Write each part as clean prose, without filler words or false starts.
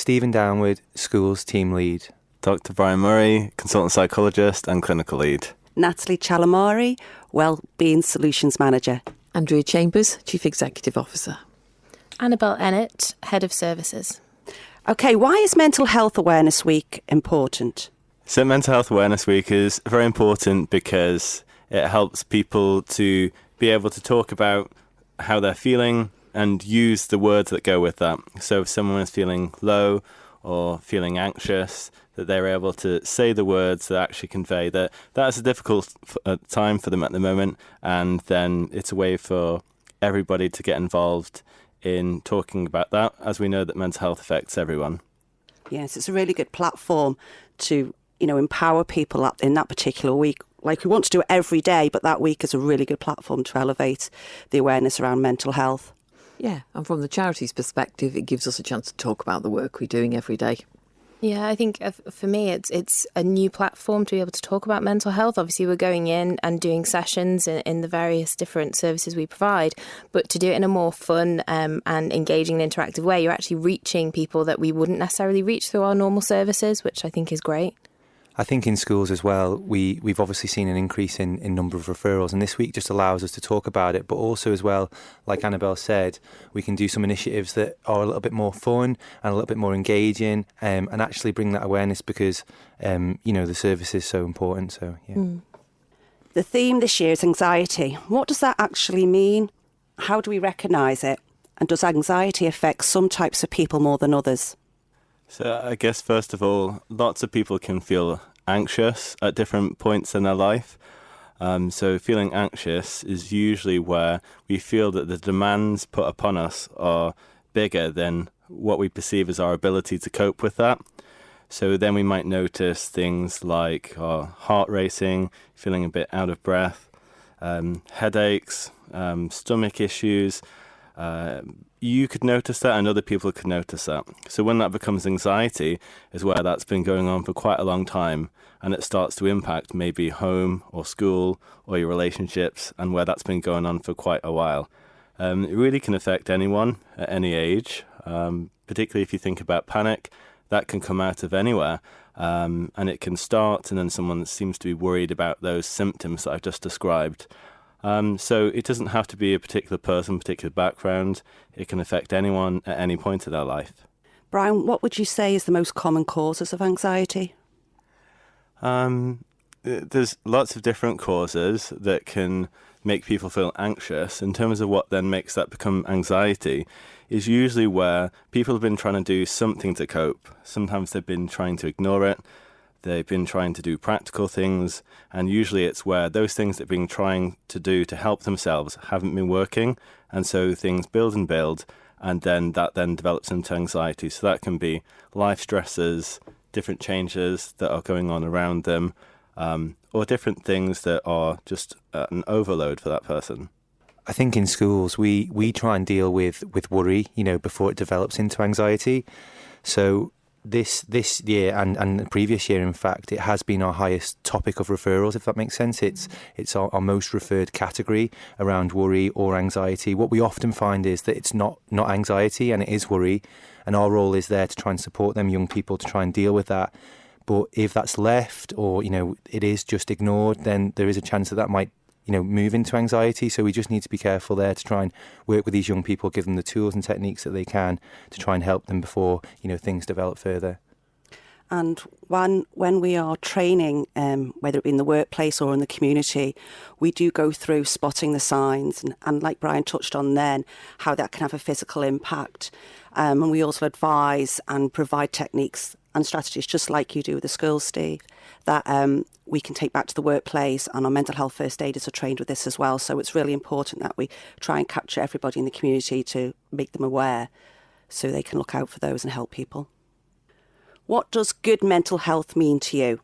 Stephen Downward, Schools Team Lead. Dr. Brian Murray, Consultant Psychologist and Clinical Lead. Natalie Cellamare, Wellbeing Solutions Manager. Andrea Chambers, Chief Executive Officer. Annabel Ennett, Head of Services. OK, why is Mental Health Awareness Week important? So Mental Health Awareness Week is very important because it helps people to be able to talk about how they're feeling and use the words that go with that. So if someone is feeling low or feeling anxious, that they're able to say the words that actually convey that that's a difficult time for them at the moment, and then it's a way for everybody to get involved in talking about that, as we know that mental health affects everyone. Yes, it's a really good platform to, empower people in that particular week. Like, we want to do it every day, but that week is a really good platform to elevate the awareness around mental health. Yeah, and from the charity's perspective, it gives us a chance to talk about the work we're doing every day. Yeah, I think for me, it's a new platform to be able to talk about mental health. Obviously, we're going in and doing sessions in the various different services we provide, but to do it in a more fun and engaging and interactive way, you're actually reaching people that we wouldn't necessarily reach through our normal services, which I think is great. I think in schools as well, we've obviously seen an increase in number of referrals, and this week just allows us to talk about it, but also as well, like Annabel said, we can do some initiatives that are a little bit more fun and a little bit more engaging, and actually bring that awareness because, the service is so important. So, yeah. The theme this year is anxiety. What does that actually mean? How do we recognise it? And does anxiety affect some types of people more than others? So I guess, first of all, lots of people can feel anxious at different points in their life. So feeling anxious is usually where we feel that the demands put upon us are bigger than what we perceive as our ability to cope with that. So then we might notice things like our heart racing, feeling a bit out of breath, headaches, stomach issues. You could notice that and other people could notice that. So when that becomes anxiety is where that's been going on for quite a long time, and it starts to impact maybe home or school or your relationships, and where that's been going on for quite a while. It really can affect anyone at any age, particularly if you think about panic. That can come out of anywhere, and it can start, and then someone seems to be worried about those symptoms that I've just described. So it doesn't have to be a particular person, particular background. It can affect anyone at any point of their life. Brian, what would you say is the most common causes of anxiety? There's lots of different causes that can make people feel anxious. In terms of what then makes that become anxiety is usually where people have been trying to do something to cope. Sometimes they've been trying to ignore it. They've been trying to do practical things, and usually it's where those things they've been trying to do to help themselves haven't been working, and so things build, and then that develops into anxiety. So that can be life stresses, different changes that are going on around them, or different things that are just an overload for that person. I think in schools we try and deal with worry, before it develops into anxiety. So this year and the previous year, in fact, it has been our highest topic of referrals, if that makes sense. It's our most referred category around worry or anxiety. What we often find is that it's not anxiety and it is worry, and our role is there to try and support them young people to try and deal with that. But if that's left or, it is just ignored, then there is a chance that might move into anxiety. So we just need to be careful there to try and work with these young people, give them the tools and techniques that they can to try and help them before, things develop further. And when we are training, whether it be in the workplace or in the community, we do go through spotting the signs and like Brian touched on then, how that can have a physical impact. And we also advise and provide techniques and strategies, just like you do with the schools, Steve, that we can take back to the workplace, and our mental health first aiders are trained with this as well. So it's really important that we try and capture everybody in the community to make them aware so they can look out for those and help people. What does good mental health mean to you?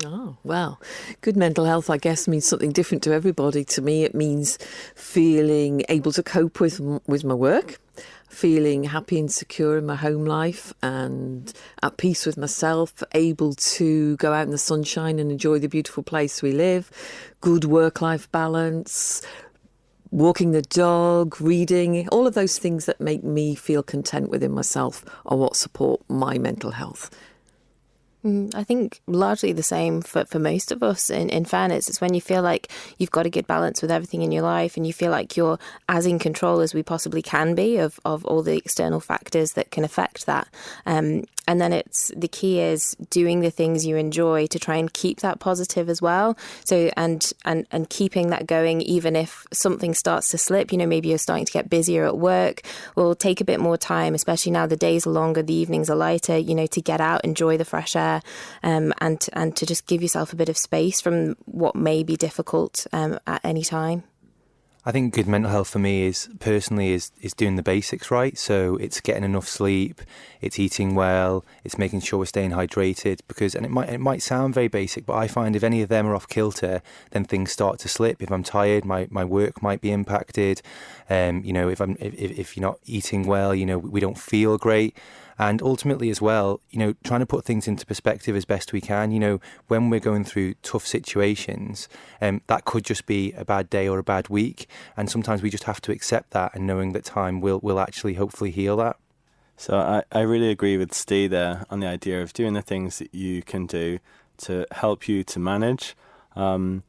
Oh, well, good mental health, I guess, means something different to everybody. To me, it means feeling able to cope with my work, feeling happy and secure in my home life and at peace with myself, able to go out in the sunshine and enjoy the beautiful place we live, good work-life balance, walking the dog, reading, all of those things that make me feel content within myself are what support my mental health. I think largely the same for most of us. In fairness, it's when you feel like you've got a good balance with everything in your life and you feel like you're as in control as we possibly can be of all the external factors that can affect that. And then the key is doing the things you enjoy to try and keep that positive as well. So and keeping that going, even if something starts to slip, maybe you're starting to get busier at work, well, take a bit more time, especially now the days are longer, the evenings are lighter, to get out, enjoy the fresh air, and to just give yourself a bit of space from what may be difficult at any time. I think good mental health for me is doing the basics right. So it's getting enough sleep, it's eating well, it's making sure we're staying hydrated. And it might sound very basic, but I find if any of them are off kilter, then things start to slip. If I'm tired, my work might be impacted. If you're not eating well, we don't feel great. And ultimately as well, trying to put things into perspective as best we can. When we're going through tough situations, that could just be a bad day or a bad week. And sometimes we just have to accept that, and knowing that time will actually hopefully heal that. So I really agree with Steve there on the idea of doing the things that you can do to help you to manage. And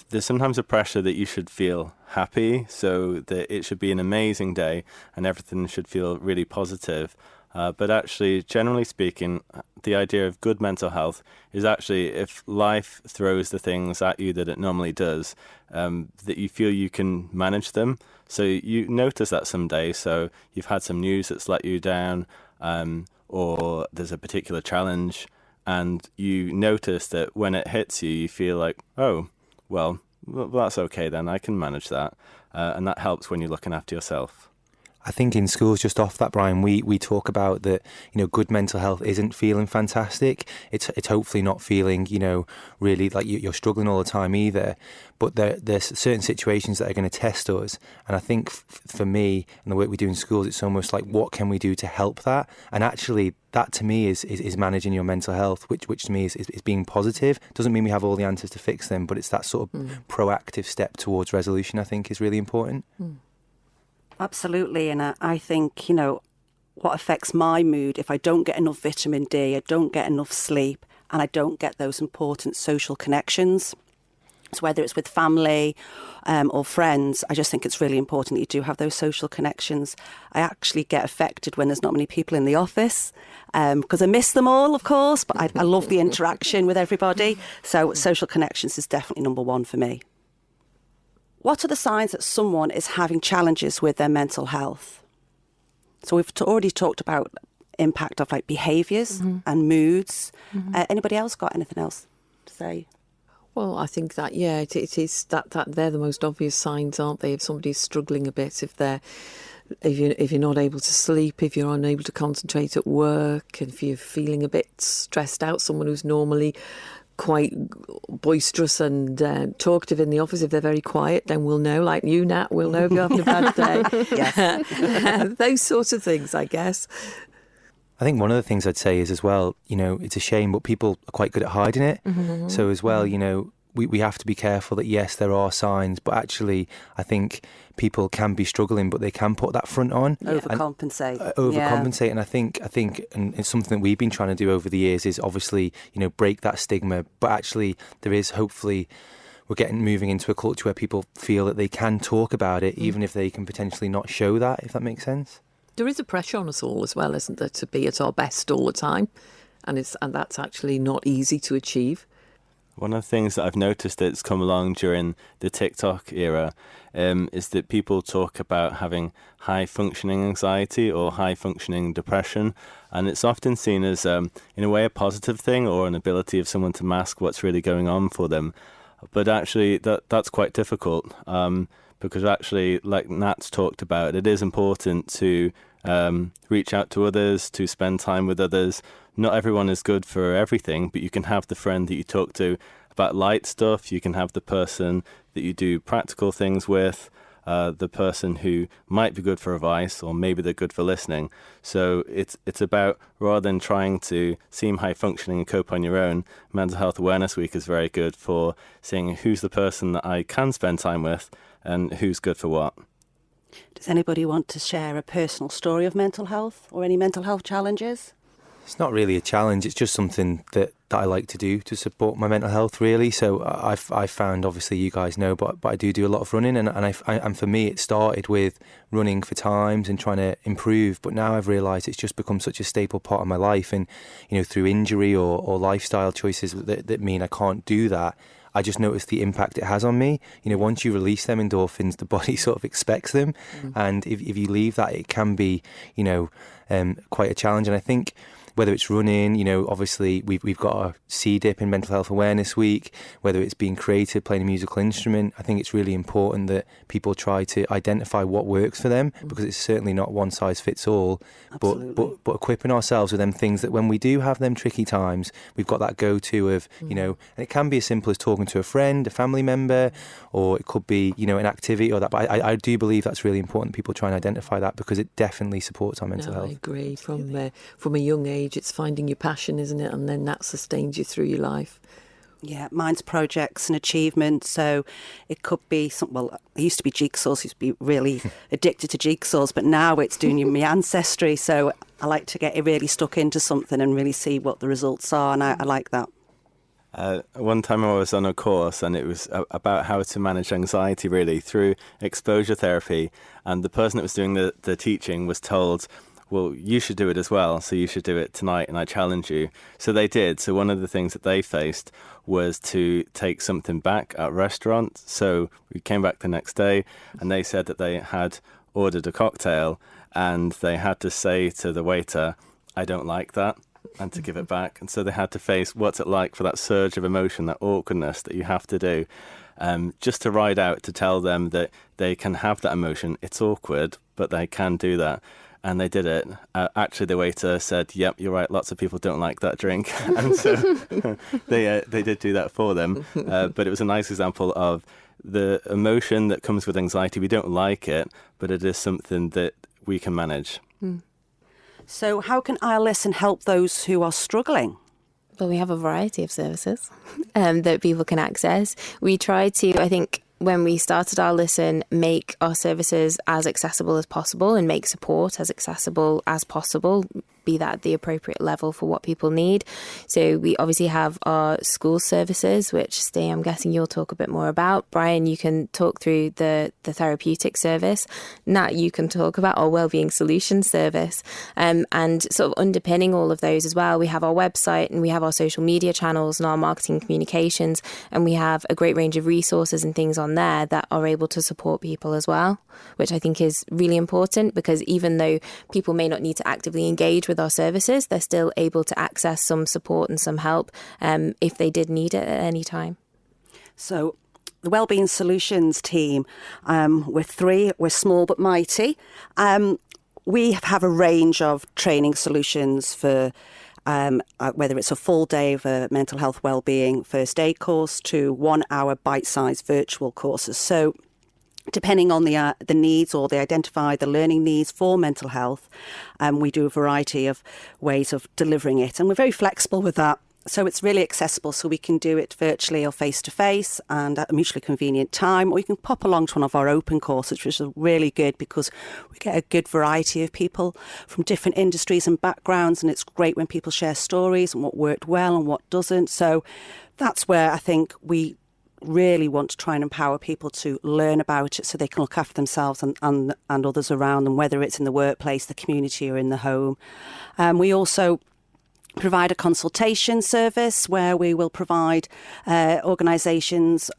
there's sometimes a pressure that you should feel happy, so that it should be an amazing day and everything should feel really positive. But actually, generally speaking, the idea of good mental health is actually if life throws the things at you that it normally does, that you feel you can manage them. So you notice that someday, so you've had some news that's let you down, or there's a particular challenge, and you notice that when it hits you, you feel like, oh, well, that's okay then, I can manage that. And that helps when you're looking after yourself. I think in schools, just off that, Brian, we talk about that, good mental health isn't feeling fantastic. It's hopefully not feeling, really like you're struggling all the time either. But there's certain situations that are going to test us. And I think for me and the work we do in schools, it's almost like, what can we do to help that? And actually, that to me is managing your mental health, which to me is being positive. Doesn't mean we have all the answers to fix them, but it's that sort of proactive step towards resolution, I think, is really important. Absolutely. And I think, what affects my mood, if I don't get enough vitamin D, I don't get enough sleep, and I don't get those important social connections. So whether it's with family or friends, I just think it's really important that you do have those social connections. I actually get affected when there's not many people in the office because I miss them all, of course, but I love the interaction with everybody. So social connections is definitely number one for me. What are the signs that someone is having challenges with their mental health? So we've already talked about impact of behaviours and moods. Anybody else got anything else to say? Well, I think that, it is that they're the most obvious signs, aren't they? If somebody's struggling a bit, if you're not able to sleep, if you're unable to concentrate at work, if you're feeling a bit stressed out, someone who's normally quite boisterous and talkative in the office, if they're very quiet, then we'll know, like you, Nat, we'll know if you're having a bad day. Yes. Those sorts of things, I guess. I think one of the things I'd say is as well, it's a shame, but people are quite good at hiding it. So as well, we have to be careful that, yes, there are signs, but actually I think people can be struggling, but they can put that front on. Overcompensate. Overcompensate. And I think, and it's something that we've been trying to do over the years is obviously, break that stigma. But actually there is hopefully, we're moving into a culture where people feel that they can talk about it, even if they can potentially not show that, if that makes sense. There is a pressure on us all as well, isn't there, to be at our best all the time. And that's actually not easy to achieve. One of the things that I've noticed that's come along during the TikTok era is that people talk about having high-functioning anxiety or high-functioning depression, and it's often seen as, in a way, a positive thing or an ability of someone to mask what's really going on for them. But actually, that's quite difficult because actually, like Nat's talked about, it is important to reach out to others, to spend time with others. Not everyone is good for everything, but you can have the friend that you talk to about light stuff. You can have the person that you do practical things with. the person who might be good for advice, or maybe they're good for listening. So it's about, rather than trying to seem high functioning and cope on your own, Mental Health Awareness Week is very good for seeing who's the person that I can spend time with and who's good for what. Does anybody want to share a personal story of mental health or any mental health challenges? It's not really a challenge. It's just something that I like to do to support my mental health, really. So I've found, obviously you guys know, but I do a lot of running, and for me it started with running for times and trying to improve. But now I've realised it's just become such a staple part of my life, and through injury or lifestyle choices that mean I can't do that, I just notice the impact it has on me. Once you release them endorphins, the body sort of expects them, and if you leave that, it can be quite a challenge. And I think, whether it's running, obviously we've got a C-dip in Mental Health Awareness Week, whether it's being creative, playing a musical instrument, I think it's really important that people try to identify what works for them, because it's certainly not one size fits all. But equipping ourselves with them things that when we do have them tricky times, we've got that go-to of, and it can be as simple as talking to a friend, a family member, or it could be, an activity or that. But I do believe that's really important. People try and identify that, because it definitely supports our mental health. I agree. From a young age, it's finding your passion, isn't it? And then that sustains you through your life. Yeah, mine's projects and achievements. So it could be I used to be jigsaws, used to be really addicted to jigsaws, but now it's doing my ancestry. So I like to get really stuck into something and really see what the results are, and I like that. One time I was on a course, and it was about how to manage anxiety, really, through exposure therapy. And the person that was doing the teaching was told, well, you should do it as well, so you should do it tonight, and I challenge you. So they did. So one of the things that they faced was to take something back at a restaurant. So we came back the next day, and they said that they had ordered a cocktail, and they had to say to the waiter, I don't like that, and to give it back. And so they had to face what's it like for that surge of emotion, that awkwardness that you have to do. Just to ride out, to tell them that they can have that emotion. It's awkward, but they can do that. And they did it. Actually, the waiter said, yep, you're right, lots of people don't like that drink. And so they did do that for them. But it was a nice example of the emotion that comes with anxiety. We don't like it, but it is something that we can manage. So how can iListen help those who are struggling? Well, we have a variety of services that people can access. We try to, I think, when we started iListen, make our services as accessible as possible and make support as accessible as possible, be that at the appropriate level for what people need. So we obviously have our school services, which, Steve, I'm guessing you'll talk a bit more about. Brian, you can talk through the therapeutic service. Nat, you can talk about our Wellbeing Solutions service. And sort of underpinning all of those as well, we have our website and we have our social media channels and our marketing communications, and we have a great range of resources and things on there that are able to support people as well, which I think is really important, because even though people may not need to actively engage with our services, they're still able to access some support and some help if they did need it at any time. So the Wellbeing Solutions team, we're small but mighty. We have a range of training solutions for whether it's a full day of a mental health wellbeing first aid course to 1 hour bite-sized virtual courses. So depending on the needs, or they identify the learning needs for mental health, we do a variety of ways of delivering it. And we're very flexible with that. So it's really accessible, so we can do it virtually or face-to-face and at a mutually convenient time, or you can pop along to one of our open courses, which is really good because we get a good variety of people from different industries and backgrounds, and it's great when people share stories and what worked well and what doesn't. So that's where I think we really want to try and empower people to learn about it so they can look after themselves and others around them, whether it's in the workplace, the community, or in the home. We also provide a consultation service where we will provide organisations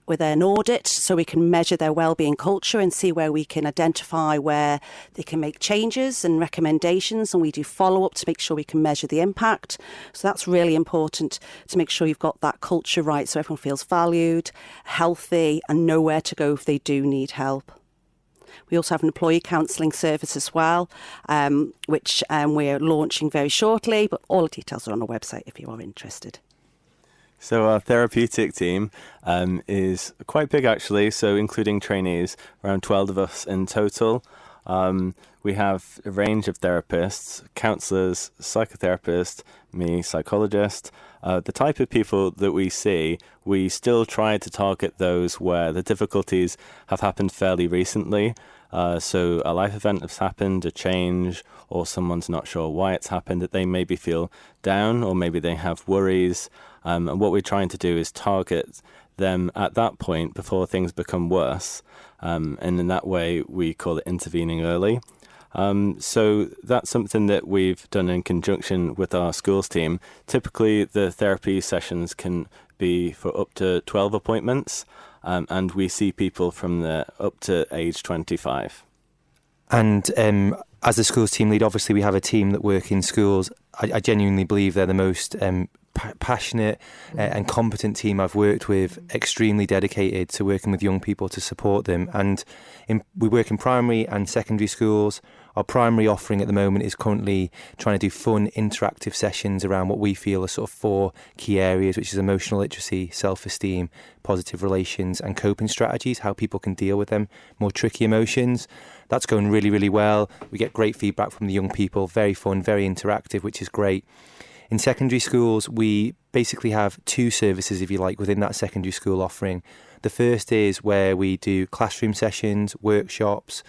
with an audit so we can measure their wellbeing culture and see where we can identify where they can make changes and recommendations, and we do follow-up to make sure we can measure the impact. So that's really important, to make sure you've got that culture right so everyone feels valued, healthy, and know where to go if they do need help. We also have an employee counselling service as well, which we're launching very shortly, but all the details are on our website if you are interested. So our therapeutic team is quite big, actually, so including trainees, around 12 of us in total. We have a range of therapists, counsellors, psychotherapists, me, psychologist. The type of people that we see, we still try to target those where the difficulties have happened fairly recently. So a life event has happened, a change, or someone's not sure why it's happened, that they maybe feel down, or maybe they have worries. And what we're trying to do is target them at that point before things become worse. And in that way, we call it intervening early. So that's something that we've done in conjunction with our schools team. Typically, the therapy sessions can be for up to 12 appointments, and we see people from up to age 25. And as the schools team lead, obviously we have a team that work in schools. I genuinely believe they're the most passionate and competent team I've worked with, extremely dedicated to working with young people to support them. And we work in primary and secondary schools. Our primary offering at the moment is currently trying to do fun, interactive sessions around what we feel are sort of 4 key areas, which is emotional literacy, self-esteem, positive relations, and coping strategies, how people can deal with them more tricky emotions. That's going really, really well. We get great feedback from the young people, very fun, very interactive, which is great. In secondary schools, we basically have 2 services, if you like, within that secondary school offering. The first is where we do classroom sessions, workshops,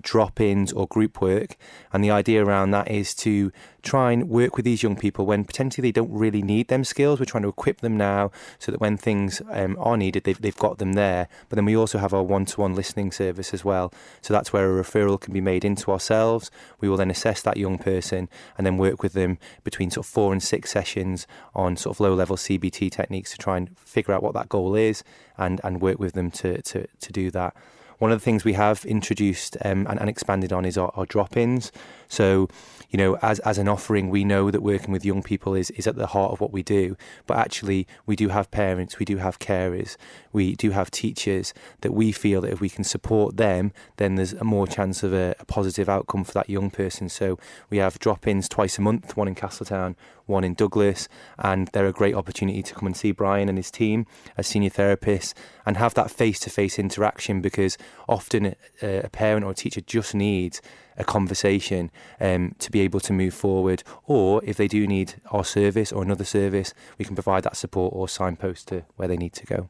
drop-ins or group work. And the idea around that is to try and work with these young people when potentially they don't really need them skills. We're trying to equip them now so that when things are needed, they've got them there. But then we also have our one-to-one listening service as well. So that's where a referral can be made into ourselves. We will then assess that young person and then work with them between sort of 4 and 6 sessions on sort of low-level CBT techniques to try and figure out what that goal is and work with them to do that. One of the things we have introduced and expanded on is our drop-ins. So, you know, as an offering, we know that working with young people is at the heart of what we do. But actually, we do have parents, we do have carers, we do have teachers that we feel that if we can support them, then there's a more chance of a positive outcome for that young person. So we have drop-ins twice a month, one in Castletown, one in Douglas, and they're a great opportunity to come and see Brian and his team as senior therapists and have that face-to-face interaction, because often a parent or a teacher just needs a conversation to be able to move forward, or if they do need our service or another service, we can provide that support or signpost to where they need to go.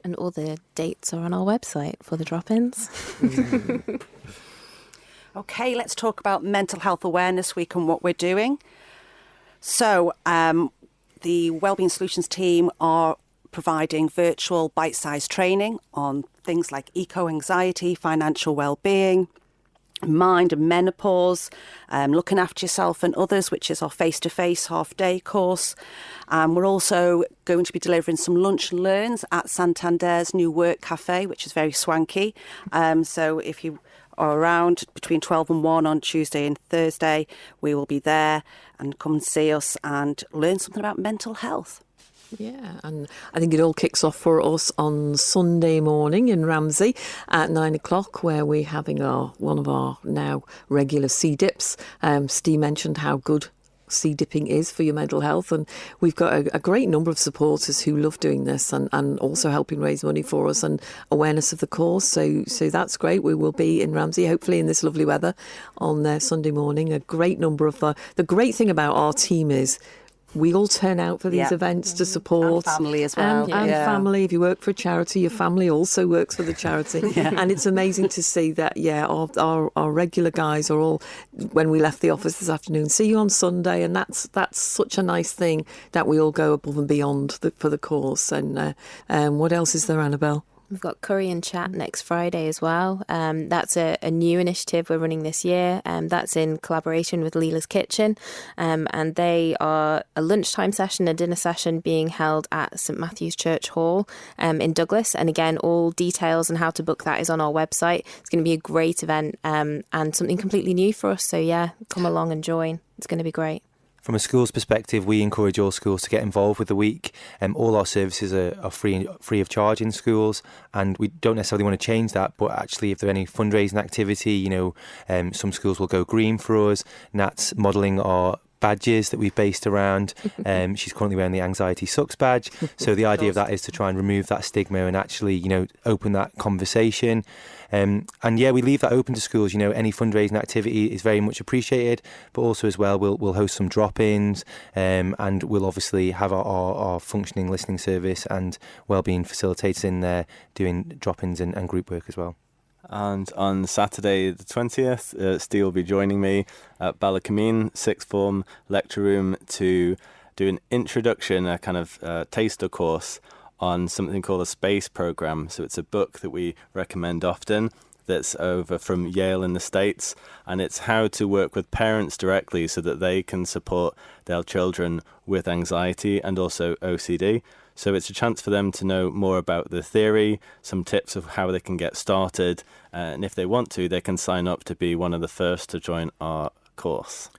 And all the dates are on our website for the drop-ins. Okay, let's talk about Mental Health Awareness Week and what we're doing. So the Wellbeing Solutions team are providing virtual bite-sized training on things like eco-anxiety, financial well-being, mind and menopause, looking after yourself and others, which is our face-to-face half-day course. We're also going to be delivering some lunch and learns at Santander's new work cafe, which is very swanky. So if you are around between 12 and 1 on Tuesday and Thursday, we will be there, and come and see us and learn something about mental health. Yeah, and I think it all kicks off for us on Sunday morning in Ramsey at 9 o'clock, where we're having one of our now regular sea dips. Steve mentioned how good sea dipping is for your mental health, and we've got a great number of supporters who love doing this and also helping raise money for us and awareness of the cause. So that's great. We will be in Ramsey, hopefully in this lovely weather, on Sunday morning. A great number of the great thing about our team is we all turn out for these events to support. And family as well. And family. If you work for a charity, your family also works for the charity. And it's amazing to see that, our regular guys are all, when we left the office this afternoon, see you on Sunday. And that's such a nice thing that we all go above and beyond for the cause. And what else is there, Annabelle? We've got Curry and Chat next Friday as well. That's a new initiative we're running this year. That's in collaboration with Leela's Kitchen. And they are a lunchtime session, a dinner session being held at St Matthew's Church Hall in Douglas. And again, all details on how to book that is on our website. It's going to be a great event and something completely new for us. So come along and join. It's going to be great. From a school's perspective, we encourage all schools to get involved with the week. All our services are free of charge in schools, and we don't necessarily want to change that. But actually, if there are any fundraising activity, some schools will go green for us. Nat's modelling our badges that we've based around. She's currently wearing the Anxiety Sucks badge. So the idea of that is to try and remove that stigma and actually, open that conversation. And yeah, we leave that open to schools. Any fundraising activity is very much appreciated, but also as well, we'll host some drop-ins, and we'll obviously have our functioning listening service and wellbeing facilitators in there doing drop-ins and group work as well. And on Saturday the 20th, Steve will be joining me at Ballacameen Sixth Form Lecture Room to do an introduction, a kind of taster course on something called a SPACE program. So it's a book that we recommend often that's over from Yale in the States, and it's how to work with parents directly so that they can support their children with anxiety and also OCD. So it's a chance for them to know more about the theory, some tips of how they can get started, and if they want to, they can sign up to be one of the first to join our course.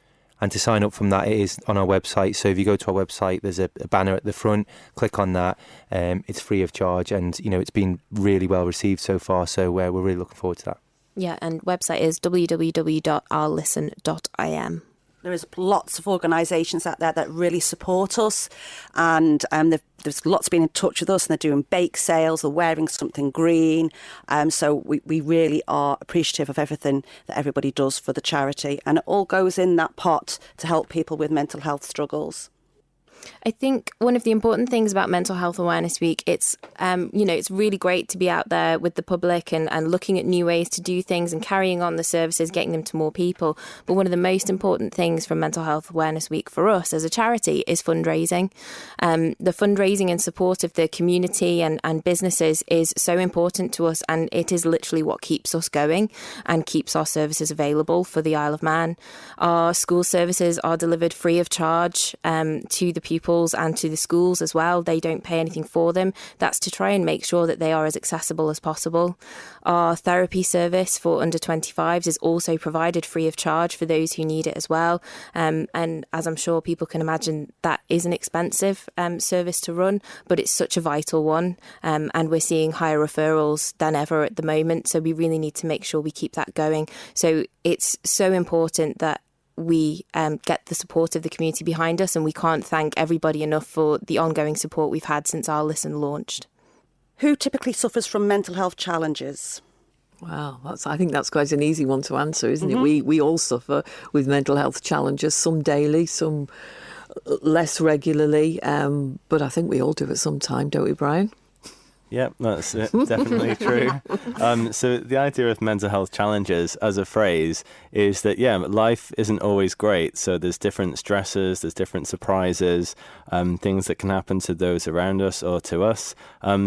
And to sign up from that, it is on our website. So if you go to our website, there's a banner at the front. Click on that. It's free of charge, and it's been really well received so far. So we're really looking forward to that. Yeah, and website is www.iListen.im. There is lots of organisations out there that really support us, and there's lots been in touch with us, and they're doing bake sales, they're wearing something green. So we really are appreciative of everything that everybody does for the charity, and it all goes in that pot to help people with mental health struggles. I think one of the important things about Mental Health Awareness Week, it's really great to be out there with the public and looking at new ways to do things and carrying on the services, getting them to more people. But one of the most important things from Mental Health Awareness Week for us as a charity is fundraising. The fundraising and support of the community and businesses is so important to us, and it is literally what keeps us going and keeps our services available for the Isle of Man. Our school services are delivered free of charge to the pupils and to the schools as well. They don't pay anything for them. That's to try and make sure that they are as accessible as possible. Our therapy service for under 25s is also provided free of charge for those who need it as well. And as I'm sure people can imagine, that is an expensive service to run, but it's such a vital one. And we're seeing higher referrals than ever at the moment. So we really need to make sure we keep that going. So it's so important that we get the support of the community behind us, and we can't thank everybody enough for the ongoing support we've had since iListen launched. Who typically suffers from mental health challenges? Wow, I think that's quite an easy one to answer, isn't it? We all suffer with mental health challenges, some daily, some less regularly, but I think we all do at some time, don't we, Brian? Yeah, that's definitely true. So the idea of mental health challenges as a phrase is that, life isn't always great. So there's different stresses, there's different surprises, things that can happen to those around us or to us.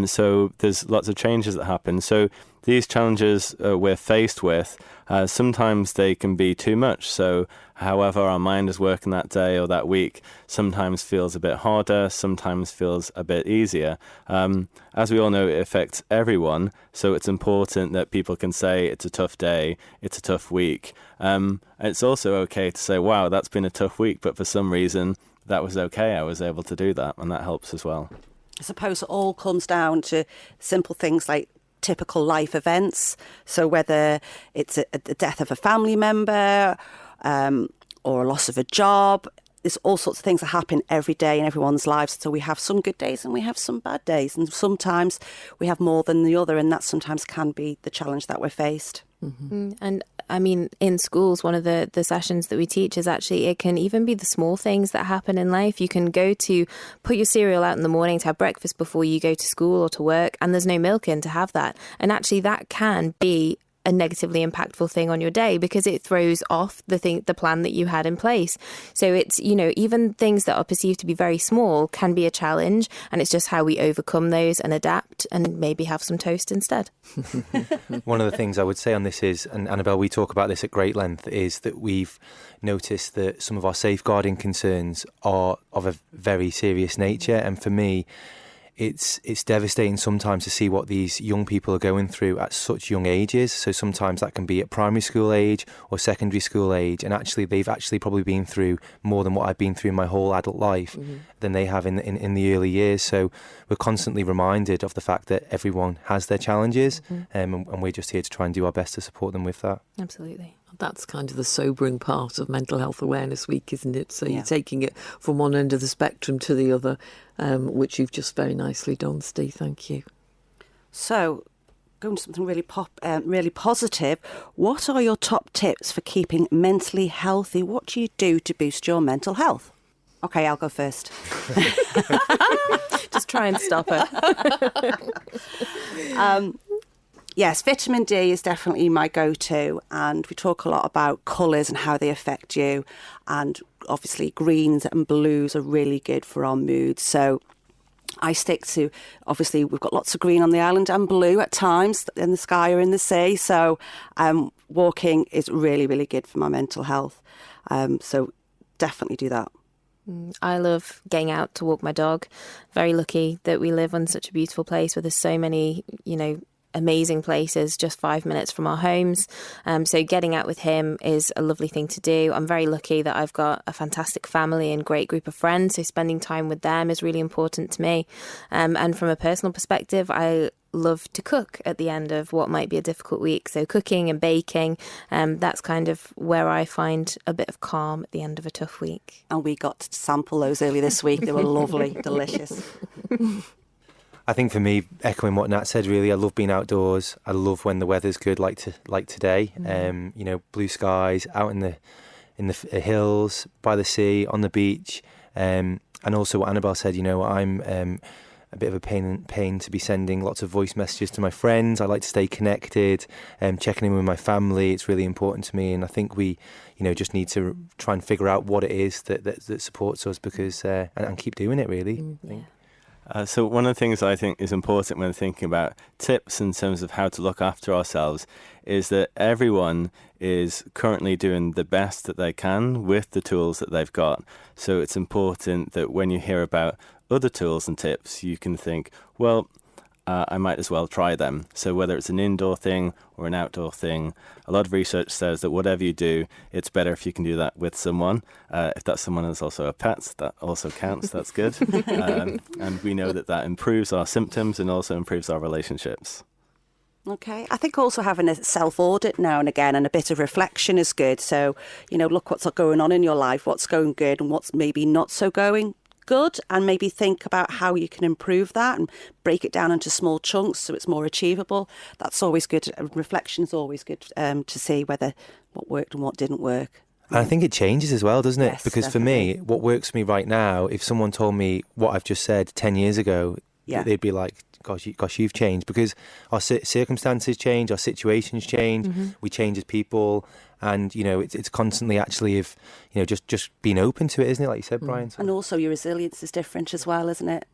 So there's lots of changes that happen. So these challenges we're faced with, sometimes they can be too much. So however our mind is working that day or that week sometimes feels a bit harder, sometimes feels a bit easier. As we all know, it affects everyone. So it's important that people can say it's a tough day, it's a tough week. It's also okay to say, wow, that's been a tough week, but for some reason that was okay. I was able to do that, and that helps as well. I suppose it all comes down to simple things like typical life events. So whether it's the death of a family member or a loss of a job, there's all sorts of things that happen every day in everyone's lives. So we have some good days and we have some bad days, and sometimes we have more than the other, and that sometimes can be the challenge that we're faced. Mm-hmm. And I mean, in schools, one of the sessions that we teach is actually, it can even be the small things that happen in life. You can go to put your cereal out in the morning to have breakfast before you go to school or to work, and there's no milk in to have that. And actually that can be a negatively impactful thing on your day because it throws off the plan that you had in place. So it's, even things that are perceived to be very small can be a challenge, and it's just how we overcome those and adapt and maybe have some toast instead. One of the things I would say on this is, and Annabel, we talk about this at great length, is that we've noticed that some of our safeguarding concerns are of a very serious nature, and for me, it's devastating sometimes to see what these young people are going through at such young ages. So sometimes that can be at primary school age or secondary school age, and actually they've probably been through more than what I've been through in my whole adult life than they have in the early years. So we're constantly reminded of the fact that everyone has their challenges, and we're just here to try and do our best to support them with that. Absolutely. That's kind of the sobering part of Mental Health Awareness Week, isn't it? So Yeah. you're taking it from one end of the spectrum to the other, which you've just very nicely done, Steve. Thank you. So, going to something really positive. What are your top tips for keeping mentally healthy? What do you do to boost your mental health? Okay, I'll go first. Just try and stop her. Yes, vitamin D is definitely my go-to, and we talk a lot about colours and how they affect you, and obviously greens and blues are really good for our mood. So I stick to, obviously we've got lots of green on the island and blue at times in the sky or in the sea, so walking is really, really good for my mental health. So definitely do that. I love getting out to walk my dog. Very lucky that we live on such a beautiful place where there's so many, amazing places just 5 minutes from our homes. So getting out with him is a lovely thing to do. I'm very lucky that I've got a fantastic family and great group of friends. So spending time with them is really important to me. And from a personal perspective, I love to cook at the end of what might be a difficult week. So cooking and baking, that's kind of where I find a bit of calm at the end of a tough week. And we got to sample those early this week. They were lovely, delicious. I think for me, echoing what Nat said, really, I love being outdoors. I love when the weather's good, like today. Blue skies, out in the hills, by the sea, on the beach, and also what Annabel said. I'm a bit of a pain to be sending lots of voice messages to my friends. I like to stay connected, checking in with my family. It's really important to me, and I think we, just need to try and figure out what it is that supports us, because and keep doing it. Really, I think. So one of the things I think is important when thinking about tips in terms of how to look after ourselves is that everyone is currently doing the best that they can with the tools that they've got. So it's important that when you hear about other tools and tips, you can think, well, I might as well try them. So whether it's an indoor thing or an outdoor thing, a lot of research says that whatever you do, it's better if you can do that with someone. If that someone is also a pet, that also counts. That's good. And we know that improves our symptoms and also improves our relationships. Okay. I think also having a self-audit now and again and a bit of reflection is good. So, look what's going on in your life, what's going good and what's maybe not so going good, and maybe think about how you can improve that and break it down into small chunks so it's more achievable. That's always good. Reflection is always good to see what worked and what didn't work. And I think it changes as well, doesn't it? Yes, because definitely. For me, what works for me right now, if someone told me what I've just said 10 years ago, they'd be like, gosh, you've changed, because our circumstances change, our situations change, we change as people, and it's constantly actually just being open to it, isn't it? Like you said, Brian. So. And also your resilience is different as well, isn't it?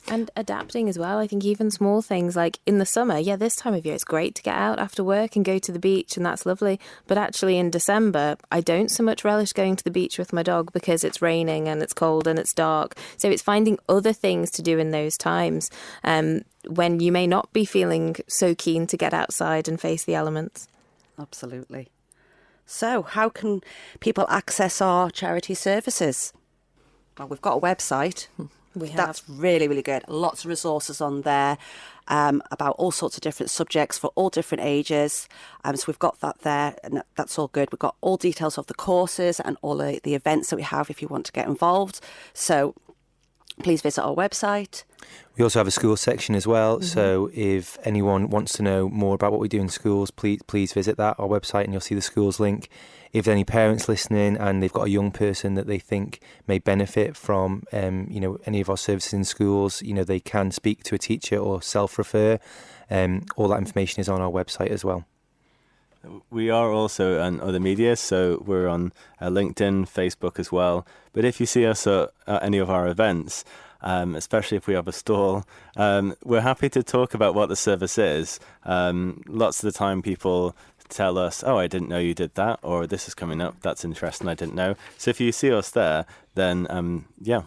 And adapting as well. I think even small things like in the summer, this time of year it's great to get out after work and go to the beach, and that's lovely. But actually in December, I don't so much relish going to the beach with my dog because it's raining and it's cold and it's dark. So it's finding other things to do in those times when you may not be feeling so keen to get outside and face the elements. Absolutely. So how can people access our charity services? Well, we've got a website. We have. That's really, really good. Lots of resources on there about all sorts of different subjects for all different ages. So we've got that there, and that's all good. We've got all details of the courses and all the events that we have if you want to get involved. So please visit our website. We also have a schools section as well. So if anyone wants to know more about what we do in schools, please visit our website, and you'll see the schools link. If there are any parents listening and they've got a young person that they think may benefit from, any of our services in schools, they can speak to a teacher or self-refer. All that information is on our website as well. We are also on other media, so we're on LinkedIn, Facebook as well. But if you see us at any of our events, especially if we have a stall, we're happy to talk about what the service is. Lots of the time people tell us, oh, I didn't know you did that, or this is coming up, that's interesting, I didn't know. So if you see us there, then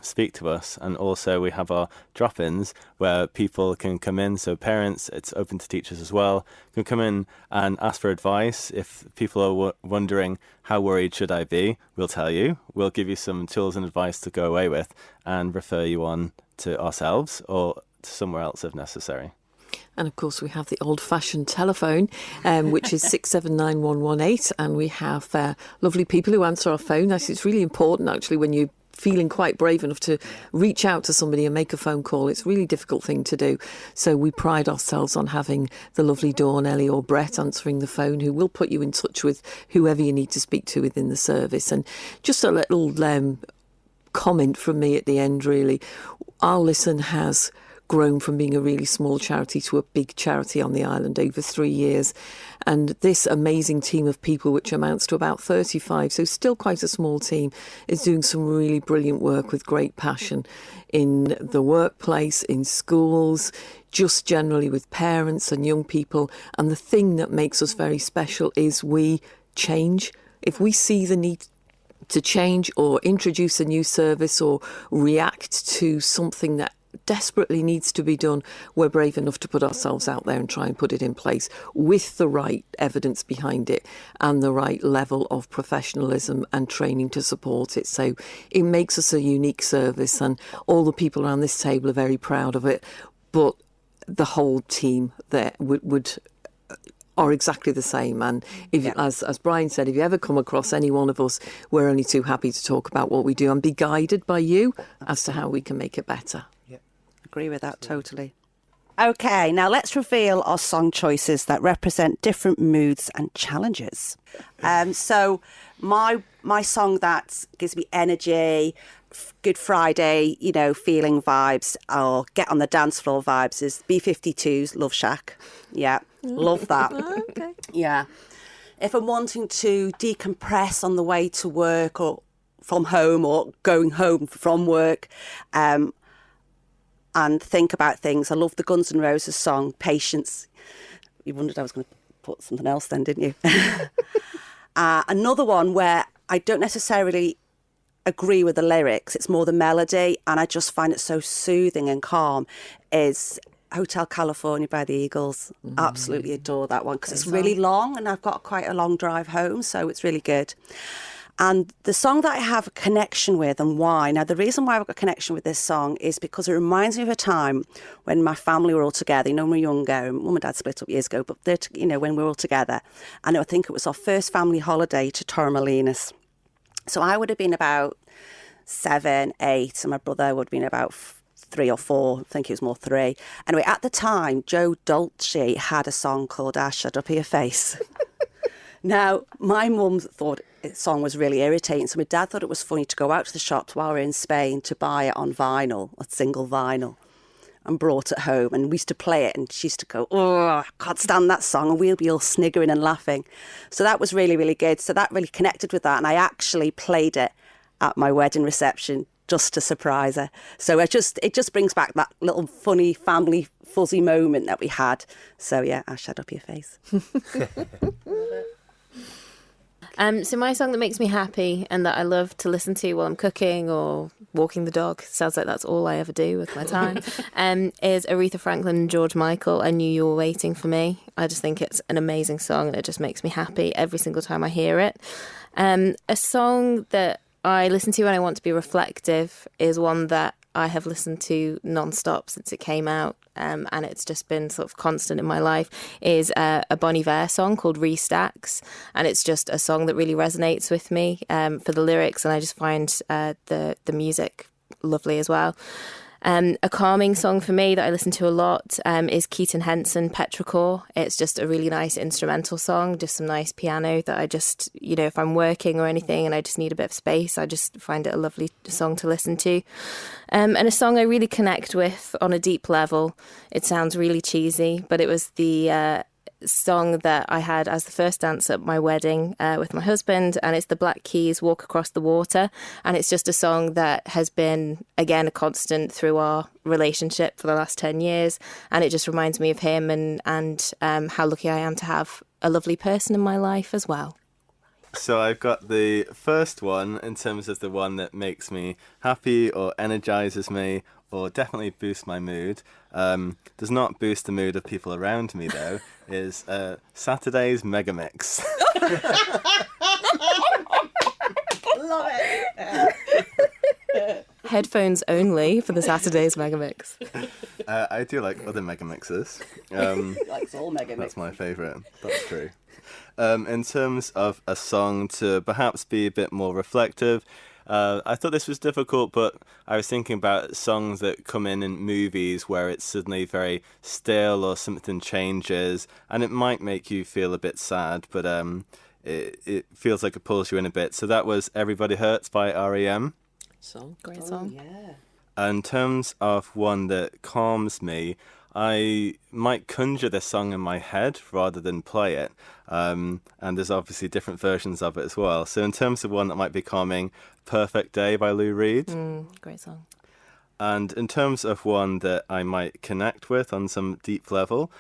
speak to us. And also we have our drop-ins where people can come in, so parents, it's open to teachers as well, can come in and ask for advice. If people are wondering, how worried should I be, we'll tell you. We'll give you some tools and advice to go away with and refer you on to ourselves or to somewhere else if necessary. And of course, we have the old-fashioned telephone, which is 679118, and we have lovely people who answer our phone. It's really important, actually, when you're feeling quite brave enough to reach out to somebody and make a phone call. It's a really difficult thing to do. So we pride ourselves on having the lovely Dawn, Ellie or Brett answering the phone, who will put you in touch with whoever you need to speak to within the service. And just a little comment from me at the end, really. iListen has grown from being a really small charity to a big charity on the island over 3 years. And this amazing team of people, which amounts to about 35, so still quite a small team, is doing some really brilliant work with great passion in the workplace, in schools, just generally with parents and young people. And the thing that makes us very special is we change. If we see the need to change or introduce a new service or react to something that desperately needs to be done, we're brave enough to put ourselves out there and try and put it in place with the right evidence behind it and the right level of professionalism and training to support it. So it makes us a unique service, and all the people around this table are very proud of it, but the whole team there are exactly the same. And if, as Brian said, if you ever come across any one of us, we're only too happy to talk about what we do and be guided by you as to how we can make it better. Agree with that totally. Okay, now let's reveal our song choices that represent different moods and challenges. So my song that gives me energy, Good Friday, feeling vibes, or get on the dance floor vibes is B-52's Love Shack. Yeah, love that. Okay. Yeah. If I'm wanting to decompress on the way to work or from home or going home from work, and think about things, I love the Guns N' Roses song, Patience. You wondered I was going to put something else then, didn't you? Another one where I don't necessarily agree with the lyrics, it's more the melody, and I just find it so soothing and calm, is Hotel California by the Eagles. Absolutely adore that one because it's really long and I've got quite a long drive home, so it's really good. And the song that I have a connection with, and why. Now, the reason why I've got a connection with this song is because it reminds me of a time when my family were all together. When we were younger, Mum and Dad split up years ago, but when we were all together. And I think it was our first family holiday to Torremolinos. So I would have been about 7, 8, and my brother would have been about 3 or 4. I think he was more 3. Anyway, at the time, Joe Dolce had a song called Shut Up Your Face. Now, my mum thought the song was really irritating, so my dad thought it was funny to go out to the shops while we were in Spain to buy it on vinyl, a single vinyl, and brought it home. And we used to play it, and she used to go, "Oh, I can't stand that song," and we'll be all sniggering and laughing. So that was really, really good. So that really connected with that, and I actually played it at my wedding reception just to surprise her. So it just brings back that little funny family fuzzy moment that we had. So yeah, Shut Up Your Face. So my song that makes me happy and that I love to listen to while I'm cooking or walking the dog, sounds like that's all I ever do with my time, is Aretha Franklin and George Michael, I Knew You Were Waiting for Me. I just think it's an amazing song and it just makes me happy every single time I hear it. A song that I listen to when I want to be reflective is one that I have listened to non-stop since it came out, and it's just been sort of constant in my life, is a Bon Iver song called Restacks, and it's just a song that really resonates with me for the lyrics, and I just find the music lovely as well. A calming song for me that I listen to a lot is Keaton Henson, Petrichor. It's just a really nice instrumental song, just some nice piano that I just, if I'm working or anything and I just need a bit of space, I just find it a lovely song to listen to. And a song I really connect with on a deep level. It sounds really cheesy, but it was the song that I had as the first dance at my wedding with my husband, and it's the Black Keys' Walk Across the Water, and it's just a song that has been, again, a constant through our relationship for the last 10 years, and it just reminds me of him and how lucky I am to have a lovely person in my life as well. So I've got the first one in terms of the one that makes me happy or energizes me or definitely boosts my mood. Does not boost the mood of people around me, though, is Saturday's Megamix. Love it. Headphones only for the Saturday's Megamix. I do like other mega mixes. He likes all mega That's mixes. my favourite. That's true. In terms of a song to perhaps be a bit more reflective, I thought this was difficult, but I was thinking about songs that come in movies where it's suddenly very still or something changes, and it might make you feel a bit sad, but it feels like it pulls you in a bit. So that was Everybody Hurts by R.E.M. Great song. Yeah. In terms of one that calms me, I might conjure this song in my head rather than play it. And there's obviously different versions of it as well. So in terms of one that might be calming, Perfect Day by Lou Reed. Great song. And in terms of one that I might connect with on some deep level,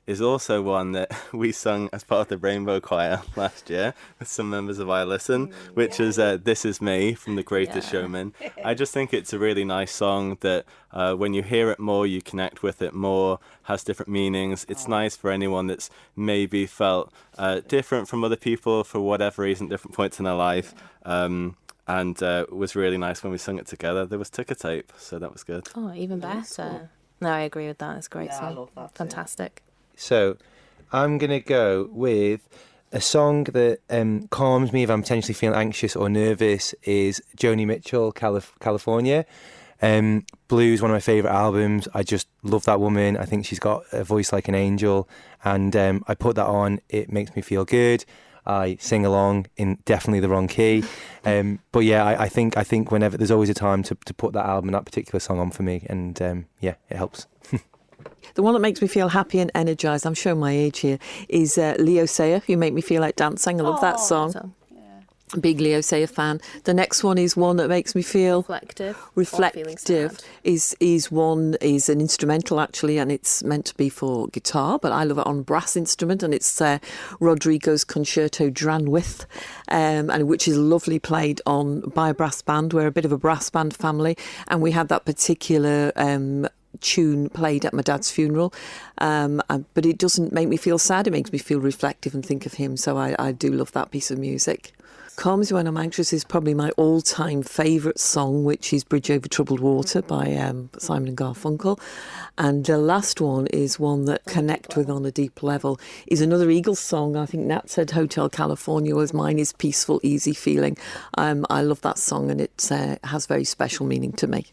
is also one that we sung as part of the Rainbow Choir last year with some members of iListen, which is This Is Me from The Greatest Showman. I just think it's a really nice song that when you hear it more, you connect with it more, has different meanings. It's nice for anyone that's maybe felt different from other people for whatever reason, different points in their life. And it was really nice when we sung it together. There was ticker tape, so that was good. Oh, even better. No, I agree with that. It's a great song. I love that too. Fantastic. So I'm going to go with a song that calms me if I'm potentially feeling anxious or nervous is Joni Mitchell, California. Blues, one of my favourite albums. I just love that woman. I think she's got a voice like an angel. And I put that on. It makes me feel good. I sing along in definitely the wrong key. But yeah, I think whenever there's always a time to put that album, that particular song on for me. And yeah, it helps. The one that makes me feel happy and energised, I'm showing my age here, is Leo Sayer, You Make Me Feel Like Dancing. I love that song. Big Leo Sayer fan. The next one is one that makes me feel reflective. Is an instrumental actually, and it's meant to be for guitar, but I love it on brass instrument, and it's Rodrigo's Concerto Dranwith, and which is lovely played on by a brass band. We're a bit of a brass band family, and we had that particular tune played at my dad's funeral, but it doesn't make me feel sad. It makes me feel reflective and think of him. So I do love that piece of music. Calms Me When I'm Anxious is probably my all-time favourite song, which is Bridge Over Troubled Water by Simon and Garfunkel. And the last one is one that connect with on a deep level, is another Eagles song. I think Nat said Hotel California, was mine is Peaceful, Easy Feeling. I love that song, and it has very special meaning to me.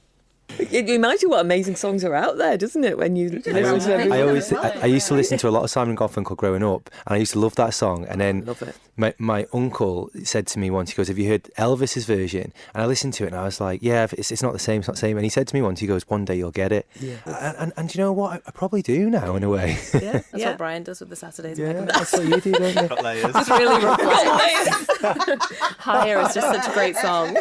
It reminds you what amazing songs are out there, doesn't it? When you listen to everything. I used to listen to a lot of Simon and Garfunkel growing up, and I used to love that song. And then Love it. my uncle said to me once, he goes, "Have you heard Elvis's version?" And I listened to it, and I was like, "Yeah, it's not the same. It's not the same." And he said to me once, he goes, "One day you'll get it." Yeah. And do you know what? I probably do now, in a way. Yeah, that's what Brian does with the Saturdays. Yeah, that's what you do, don't you? Got layers. It's really rough. Higher is just such a great song.